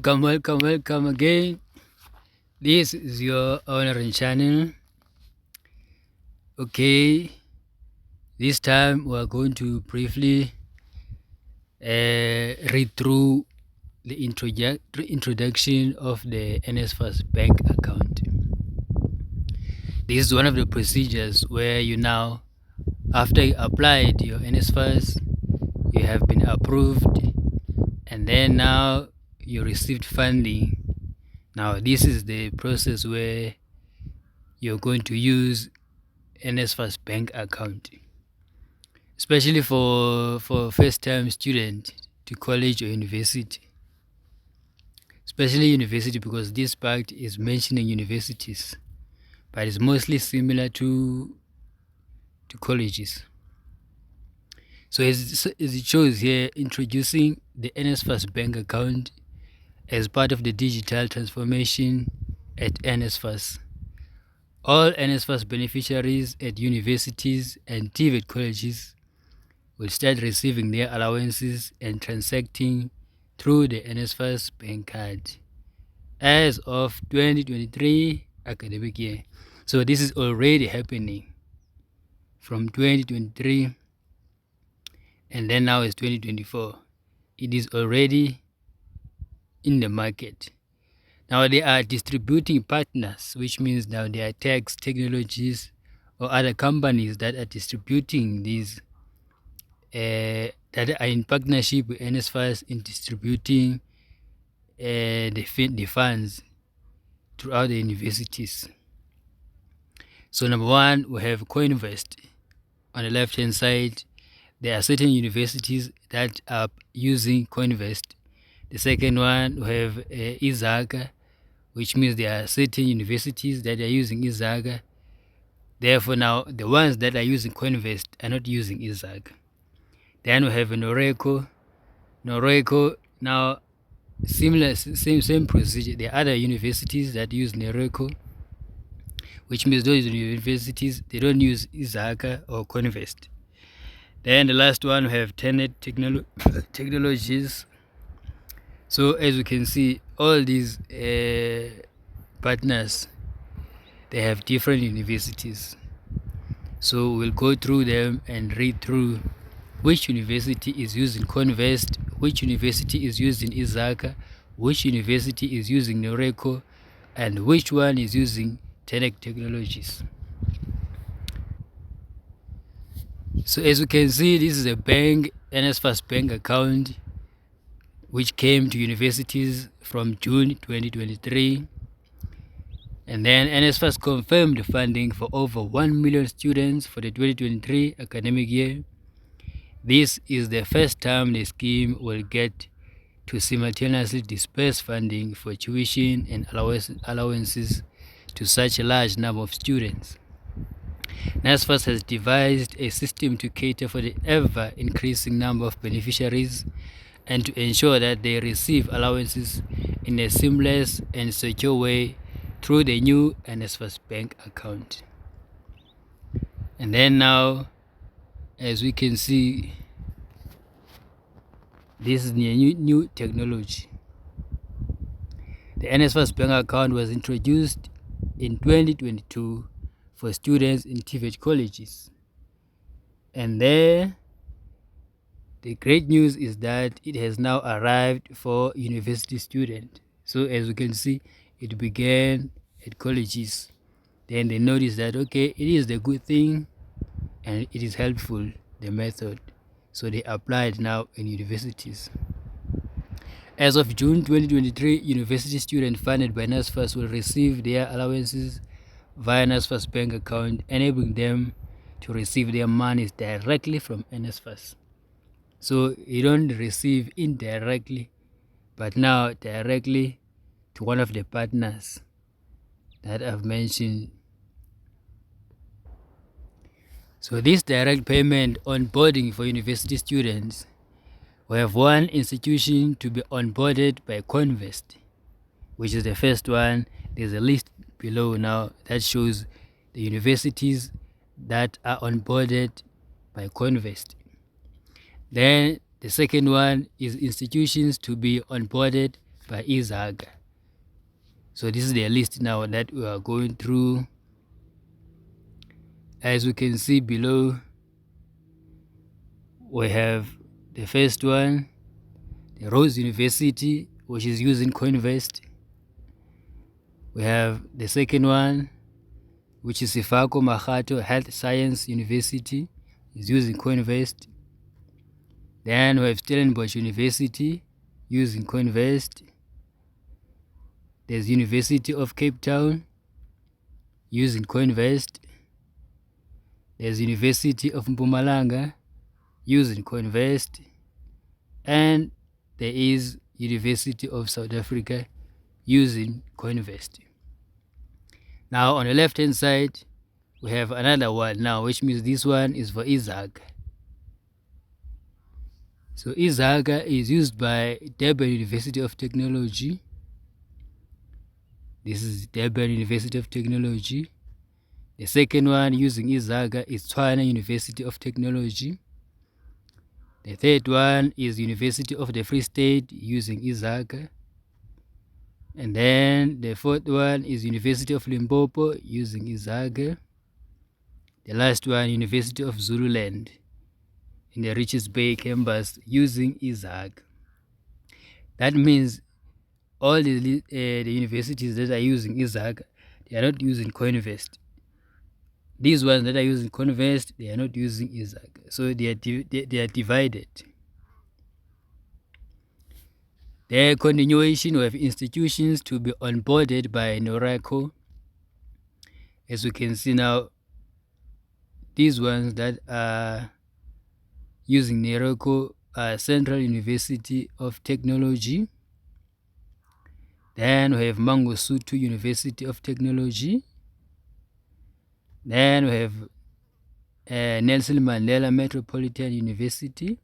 Welcome again. This is your honoring channel. Okay, this time we are going to briefly read through the introduction of the NSFAS Bank Account. This is one of the procedures where you now, after you applied your NSFAS, you have been approved, and then now you received funding. Now this is the process where you're going to use NSFAS Bank Account, especially for first-time student to college or university, especially university, because this part is mentioning universities, but it's mostly similar to colleges. So as it shows here, introducing the NSFAS Bank Account as part of the digital transformation at NSFAS. All NSFAS beneficiaries at universities and TVET colleges will start receiving their allowances and transacting through the NSFAS bank card as of 2023 academic year. So this is already happening from 2023, and then now it's 2024. It is already in the market. Now they are distributing partners, which means now there are technologies or other companies that are distributing these, that are in partnership with NSFAS in distributing the funds throughout the universities. So number one, we have CoinVest. On the left hand side, there are certain universities that are using CoinVest. The second one, we have Izaka, which means there are certain universities that are using Izaka. Therefore, now the ones that are using CoinVest are not using Izaka. Then we have Noreco. Now similar, same procedure. There are other universities that use Noreco, which means those universities, they don't use Izaka or CoinVest. Then the last one, we have Tenet Technologies. So as you can see, all these partners, they have different universities. So we'll go through them and read through which university is using CoinVest, which university is using Izaka, which university is using Noreco, and which one is using Tenet Technologies. So as you can see, this is a bank, NSFAS Bank Account, which came to universities from June 2023. And then NSFAS confirmed funding for over 1 million students for the 2023 academic year. This is the first time the scheme will get to simultaneously disperse funding for tuition and allowances to such a large number of students. NSFAS has devised a system to cater for the ever-increasing number of beneficiaries and to ensure that they receive allowances in a seamless and secure way through the new NSFAS Bank Account. And then now, as we can see, this is the new technology. The NSFAS Bank Account was introduced in 2022 for students in TVET colleges. And there, the great news is that it has now arrived for university students. So as you can see, it began at colleges. Then they noticed that, okay, it is the good thing and it is helpful, the method. So they applied now in universities. As of June 2023, university students funded by NSFAS will receive their allowances via NSFAS Bank Account, enabling them to receive their monies directly from NSFAS. So you don't receive indirectly, but now directly to one of the partners that I've mentioned. So this direct payment onboarding for university students, we have one institution to be onboarded by CoinVest, which is the first one. There's a list below now that shows the universities that are onboarded by CoinVest. Then the second one is institutions to be onboarded by Izaga. So this is the list now that we are going through. As we can see below, we have the first one, the Rose University, which is using CoinVest. We have the second one, which is Sifako Mahato Health Science University, is using CoinVest. Then we have Stellenbosch University using CoinVest. There's University of Cape Town using CoinVest. There's University of Mpumalanga using CoinVest. And there is University of South Africa using CoinVest. Now on the left hand side, we have another one now, which means this one is for Izaga. So Izaga is used by Durban University of Technology. This is Durban University of Technology. The second one using Izaga is Tshwane University of Technology. The third one is University of the Free State using Izaga. And then the fourth one is University of Limpopo using Izaga. The last one, University of Zululand in the Richards Bay campus using Izaga. That means all the universities that are using Izaga, they are not using CoinVest. These ones that are using CoinVest, they are not using Izaga. So they are divided. The continuation of institutions to be onboarded by NORACO. As we can see now, these ones that are using NORACO are Central University of Technology. Then we have Mangosuthu University of Technology. Then we have Nelson Mandela Metropolitan University.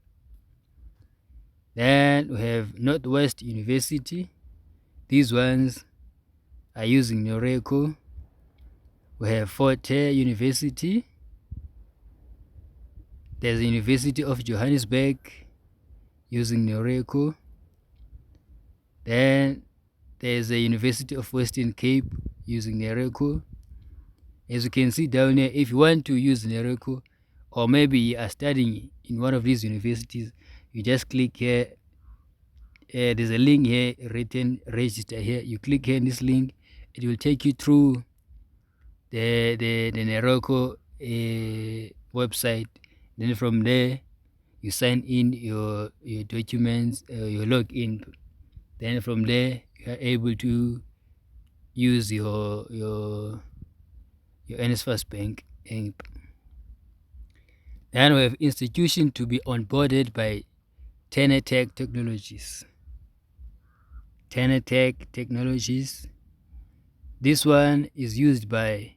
Then we have Northwest University. These ones are using NORACO. We have Fort Hare University. There's the University of Johannesburg using NORACO. Then there's the University of Western Cape using NORACO. As you can see down here, if you want to use NORACO, or maybe you are studying in one of these universities, you just click here. There's a link here written register here. You click here in this link, it will take you through the NORACO website. Then from there, you sign in your documents, your login. Then from there, you are able to use your NSFAS Bank app. Then we have institution to be onboarded by Tenetech Technologies. Tenetech Technologies. This one is used by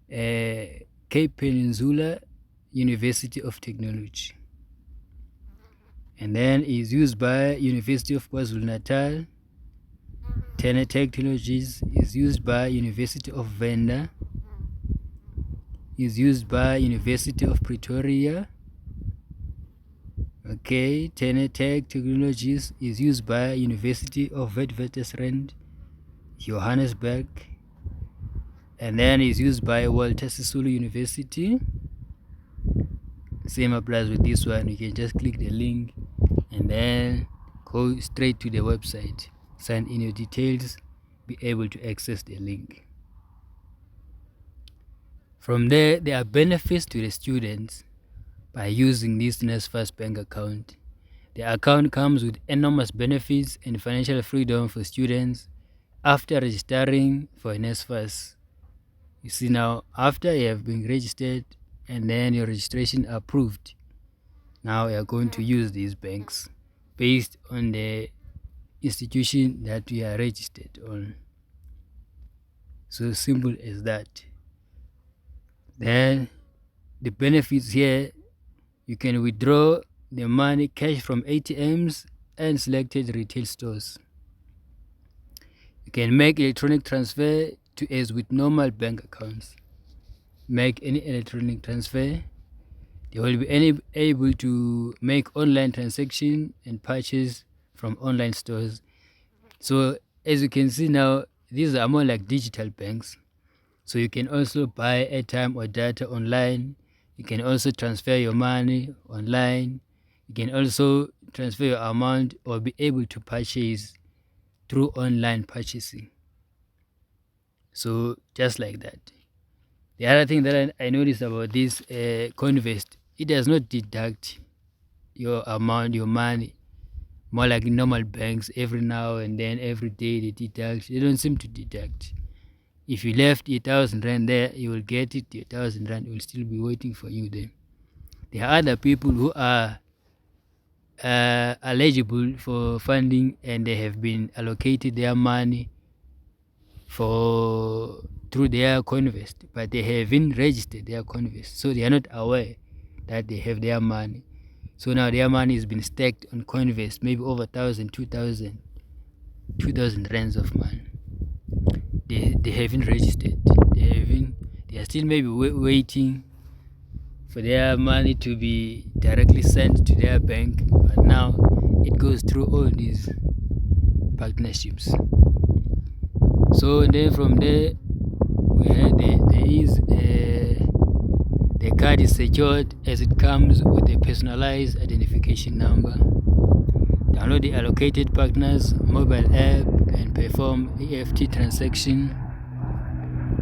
Cape Peninsula University of Technology. And then is used by University of KwaZulu-Natal. Tenetech Technologies is used by University of Venda. Is used by University of Pretoria. Okay, Tenetech Technologies is used by University of Witwatersrand, Johannesburg. And then is used by Walter Sisulu University. Same applies with this one. You can just click the link and then go straight to the website, sign in your details, be able to access the link. From there are benefits to the students by using this NSFAS Bank account. The account comes with enormous benefits and financial freedom for students after registering for NSFAS. You see now, after you have been registered and then your registration approved, now you are going to use these banks based on the institution that we are registered on. So simple as that. Then the benefits here, you can withdraw the money cash from ATMs and selected retail stores. You can make electronic transfer to as with normal bank accounts. Make any electronic transfer. They will be able to make online transaction and purchase from online stores. So as you can see now, these are more like digital banks. So you can also buy airtime or data online. You can also transfer your money online. You can also transfer your amount or be able to purchase through online purchasing. So just like that. The other thing that I noticed about this Convest, it does not deduct your amount, your money, more like normal banks. Every now and then, every day they deduct. They don't seem to deduct. If you left 1,000 rand there, you will get it. 1,000 rand will still be waiting for you there. There are other people who are eligible for funding and they have been allocated their money for through their Convest, but they haven't registered their Convest, so they are not aware that they have their money. So now their money has been stacked on Convest, maybe over 1,000, 2,000, 2,000 rands of money. They haven't registered. They are still maybe waiting for their money to be directly sent to their bank, but now it goes through all these partnerships. So then from there, the card is secured as it comes with a personalized identification number. Download the allocated partners mobile app and perform EFT transaction.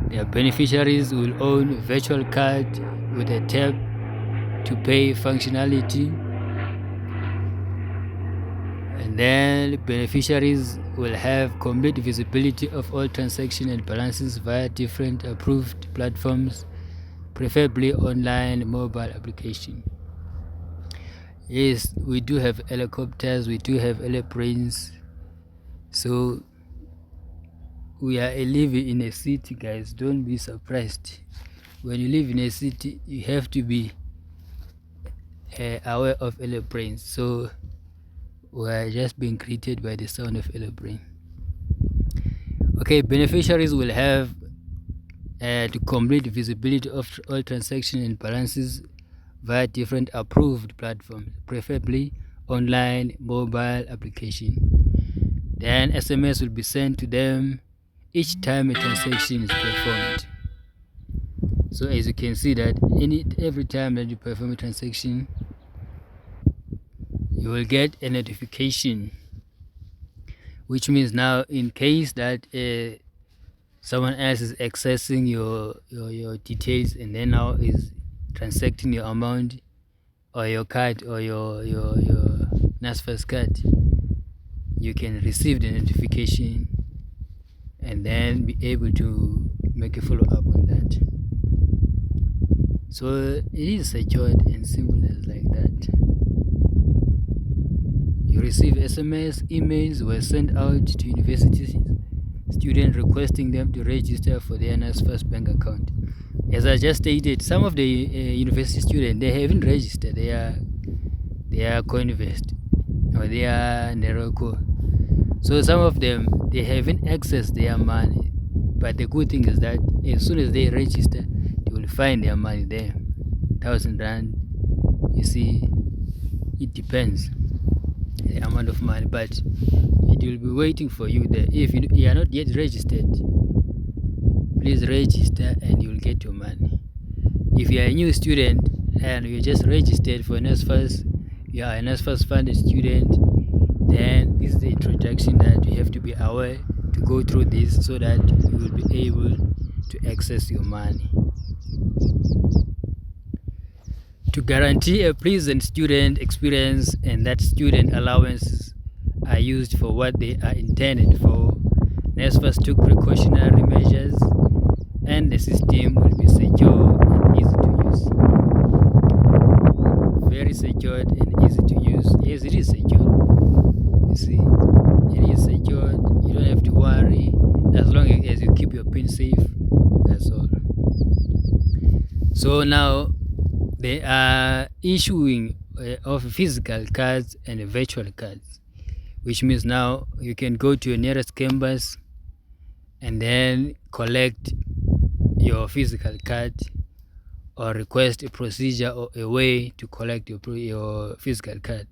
Their beneficiaries will own a virtual card with a tap to pay functionality. And then beneficiaries will have complete visibility of all transactions and balances via different approved platforms, preferably online mobile application. Yes, we do have helicopters, we do have airplanes. So we are living in a city, guys. Don't be surprised. When you live in a city, you have to be aware of airplanes. So we are just being greeted by the sound of airplane. Okay, beneficiaries will have to complete visibility of all transactions and balances via different approved platforms, preferably online mobile application. Then SMS will be sent to them each time a transaction is performed. So as you can see that every time that you perform a transaction, you will get a notification, which means now in case that someone else is accessing your details and then now is transacting your amount or your card or your NSFAS card, you can receive the notification and then be able to make a follow-up on that. So it is secured and simple as like that. You receive SMS, emails were sent out to university students requesting them to register for their NSFAS Bank account. As I just stated, some of the university students, they haven't registered their Coinvest or their Neroko. So some of them, they haven't accessed their money. But the good thing is that as soon as they register, they will find their money there. 1,000 rand, you see, it depends the amount of money, but it will be waiting for you there. If you are not yet registered, please register and you will get your money. If you are a new student and you just registered for NSFAS, you are a NSFAS funded student, then this is the introduction that you have to be aware to go through this so that you will be able to access your money. To guarantee a pleasant student experience and that student allowances are used for what they are intended for, NSFAS took precautionary measures and the system will be secure and easy to use. Very secured and easy to use. Yes, it is secure. You see, it is secured. You don't have to worry as long as you keep your pin safe. That's all. So now they are issuing of physical cards and virtual cards, which means now you can go to your nearest campus and then collect your physical card or request a procedure or a way to collect your physical card.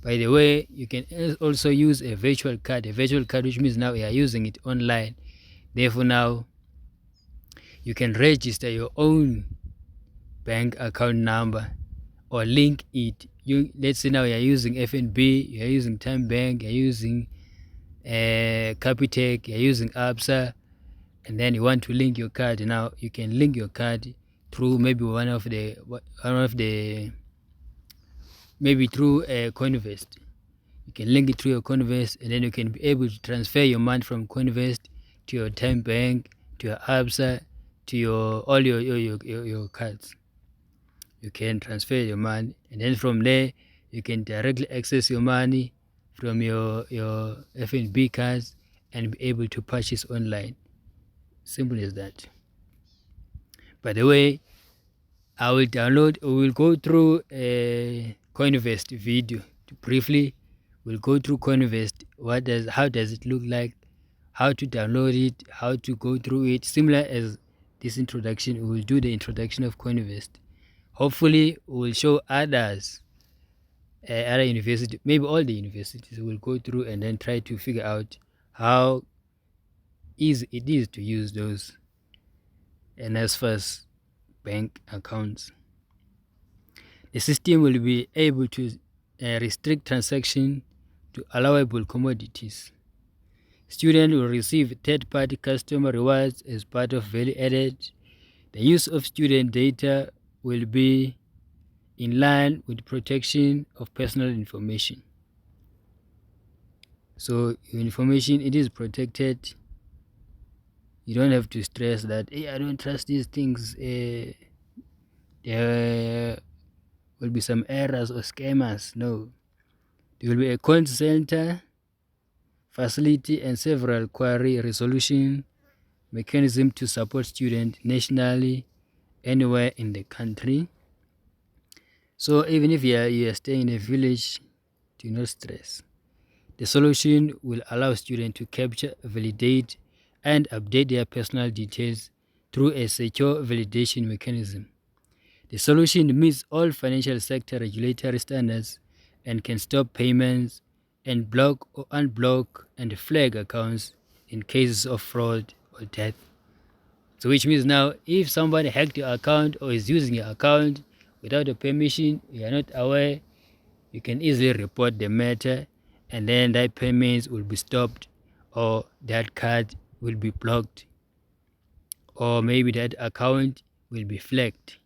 By the way, you can also use a virtual card. A virtual card, which means now you are using it online. Therefore, now you can register your own bank account number or link it. Let's say now you're using FNB, you're using Time Bank, you're using Capitec, you're using ABSA, and then you want to link your card. Now you can link your card through maybe maybe through Coinvest. You can link it through your Coinvest, and then you can be able to transfer your money from Coinvest to your Time Bank, to your ABSA, to all your cards. You can transfer your money, and then from there you can directly access your money from your FNB cards and be able to purchase online. Simple as that. By the way, we will go through a Coinvest video. Briefly, we'll go through Coinvest. How does it look like? How to download it? How to go through it? Similar as this introduction, we will do the introduction of Coinvest. Hopefully, we will show others, other universities, maybe all the universities will go through and then try to figure out how easy it is to use those NSFAS bank accounts. The system will be able to restrict transactions to allowable commodities. Students will receive third-party customer rewards as part of value added. The use of student data will be in line with protection of personal information. So your information, it is protected. You don't have to stress that, hey, I don't trust these things. There will be some errors or scammers. No. There will be a call center facility and several query resolution mechanism to support students nationally, anywhere in the country. So even if you are staying in a village, do not stress. The solution will allow students to capture, validate, and update their personal details through a secure validation mechanism. The solution meets all financial sector regulatory standards and can stop payments and block or unblock and flag accounts in cases of fraud or death. So which means now if somebody hacked your account or is using your account without your permission, you are not aware, you can easily report the matter, and then that payments will be stopped, or that card will be blocked, or maybe that account will be flagged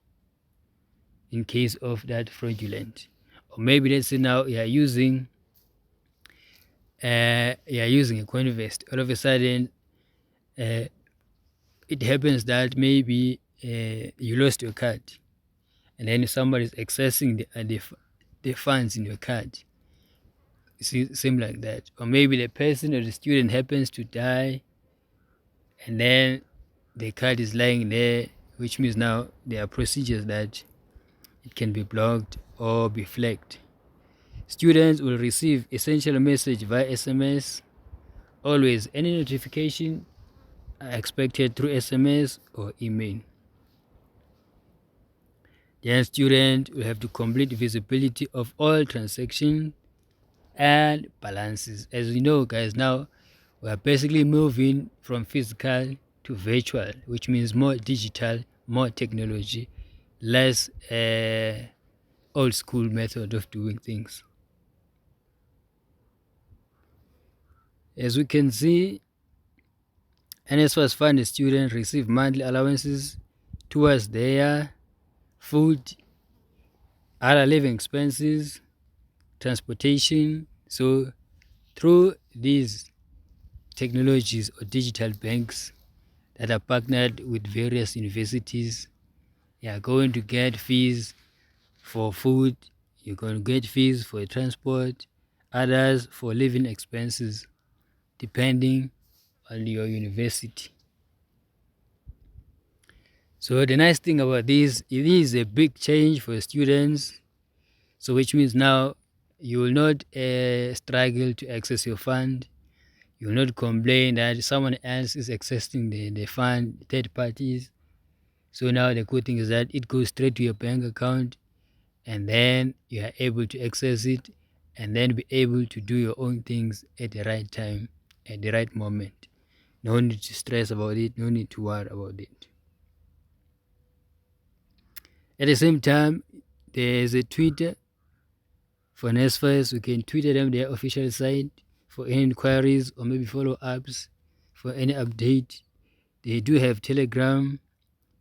in case of that fraudulent. Or maybe let's say now you are using a Coinvest. All of a sudden, it happens that maybe you lost your card, and then somebody is accessing the funds in your card. Same like that. Or maybe the person or the student happens to die, and then the card is lying there, which means now there are procedures that it can be blocked or be flagged. Students will receive essential message via SMS. Always, any notification are expected through SMS or email. Then student will have to complete visibility of all transactions and balances. As you know, guys, now we are basically moving from physical to virtual, which means more digital, more technology, less old school method of doing things. As we can see, NSFAS funded students receive monthly allowances towards their food, other living expenses, transportation. So through these technologies or digital banks that are partnered with various universities, you are going to get fees for food, you're going to get fees for transport, others for living expenses, depending on your university. So the nice thing about this, it is a big change for students. So which means now you will not struggle to access your fund. You will not complain that someone else is accessing the fund, third parties. So now the good thing is that it goes straight to your bank account, and then you are able to access it and then be able to do your own things at the right time, at the right moment. No need to stress about it, no need to worry about it. At the same time, there's a Twitter for NSFAS. You can tweet them their official site for any inquiries or maybe follow-ups for any update. They do have Telegram.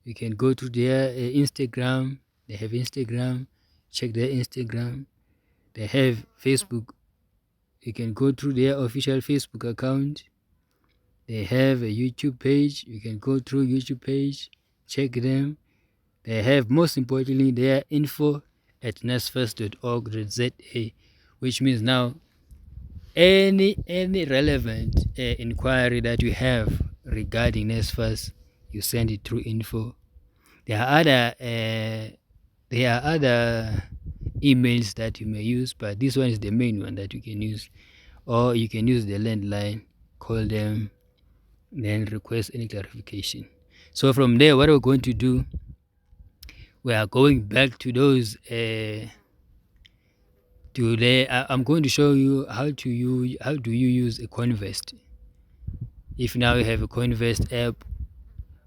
You can go to their Instagram. They have Instagram. Check their Instagram. They have Facebook. You can go through their official Facebook account. They have a YouTube page. You can go through YouTube page. Check them. They have, most importantly, their info at nsfas.org.za, which means now any relevant inquiry that you have regarding NSFAS, you send it through info. There are other emails that you may use, but this one is the main one that you can use. Or you can use the landline, call them, then request any clarification. So from there, what we're going to do, we are going back to those I'm going to show you how do you use a Coinvest. If now you have a Coinvest app,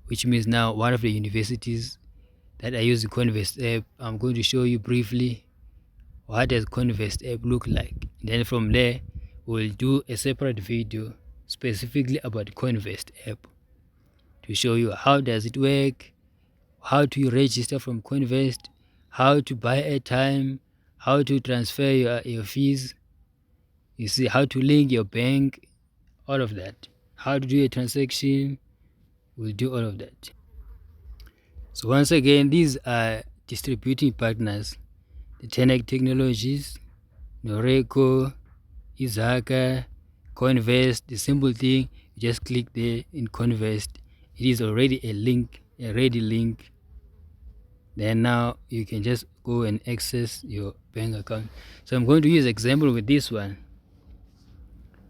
which means now one of the universities that I use the Coinvest app, I'm going to show you briefly what does Coinvest app look like. Then from there, we'll do a separate video specifically about Coinvest app to show you how does it work, how to register from Coinvest, how to buy airtime, how to transfer your fees, you see, how to link your bank, all of that, how to do a transaction. We'll do all of that. So once again, these are distributing partners: the Tenek Technologies, Noreko, Izaka, Coinvest. The simple thing, you just click there in Coinvest. It is already a ready link. Then now you can just go and access your bank account. So I'm going to use example with this one.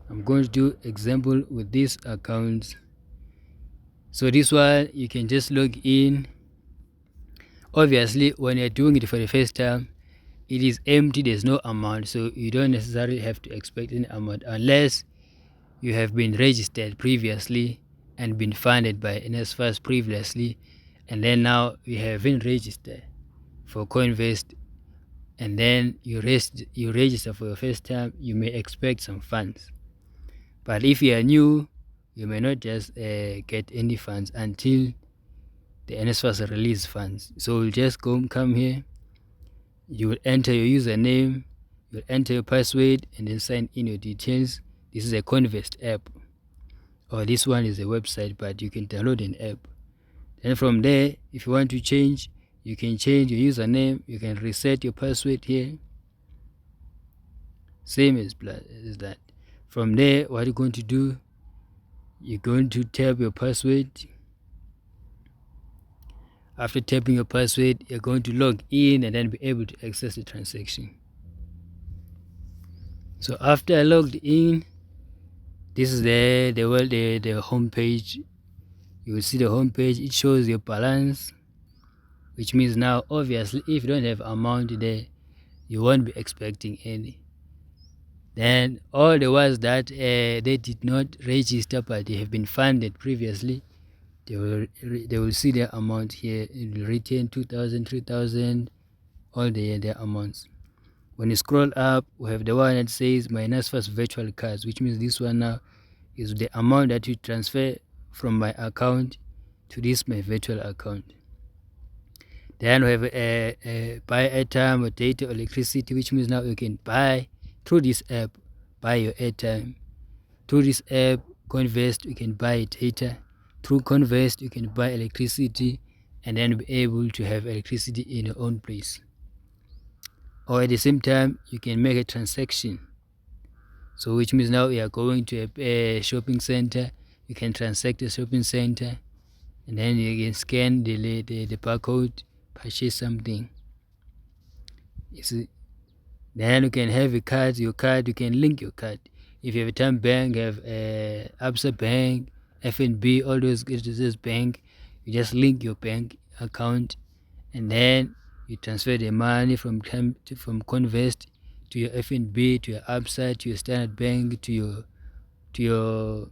I'm going to do example with this account. So this one, you can just log in. Obviously, when you're doing it for the first time, it is empty, there's no amount, so you don't necessarily have to expect any amount unless you have been registered previously and been funded by NSFAS previously, and then now you have been registered for Coinvest, and then you register for the first time, you may expect some funds. But if you are new, you may not just get any funds until the NSFAS release funds. So we'll just come here. You will enter your username, you'll enter your password, and then sign in your details. This is a Coinvest app, or this one is a website, but you can download an app. Then from there, if you want to change, you can change your username, you can reset your password here. Same as that. From there, what you're going to do, you're going to tap your password. After tapping your password, you're going to log in and then be able to access the transaction. So after I logged in, this is the home page. You will see the home page. It shows your balance, which means now obviously if you don't have amount there, you won't be expecting any. Then all the ones that they did not register but they have been funded previously, they will see their amount here. It will retain 2,000, 3,000, all their amounts. When you scroll up, we have the one that says my NSFAS virtual cards, which means this one now is the amount that you transfer from my account to this my virtual account. Then we have a buy airtime or data or electricity, which means now you can buy through this app, buy your airtime. Through this app, Coinvest, you can buy data. Through Coinvest, you can buy electricity and then be able to have electricity in your own place. Or at the same time, you can make a transaction. So which means now you are going to a shopping center, you can transact a shopping center, and then you can scan the barcode, purchase something. You see? Then you can have your card, you can link your card. If you have a Time Bank, you have Absa Bank, FNB, all those bank, you just link your bank account and then you transfer the money from Coinvest to your FNB, to your Absa, to your Standard Bank, to your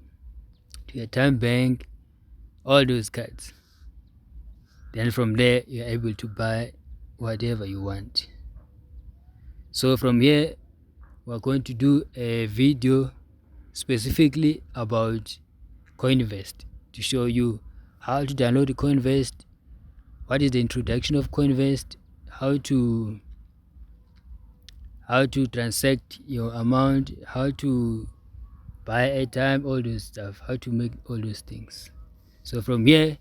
Time Bank, all those cards. Then from there you're able to buy whatever you want. So from here we're going to do a video specifically about Coinvest to show you how to download Coinvest, what is the introduction of Coinvest, how to transact your amount, how to buy airtime, all those stuff, how to make all those things. So from here,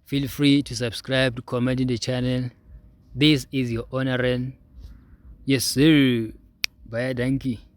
feel free to subscribe, to comment in the channel. This is your honoring. Yes sir. Bye, donkey.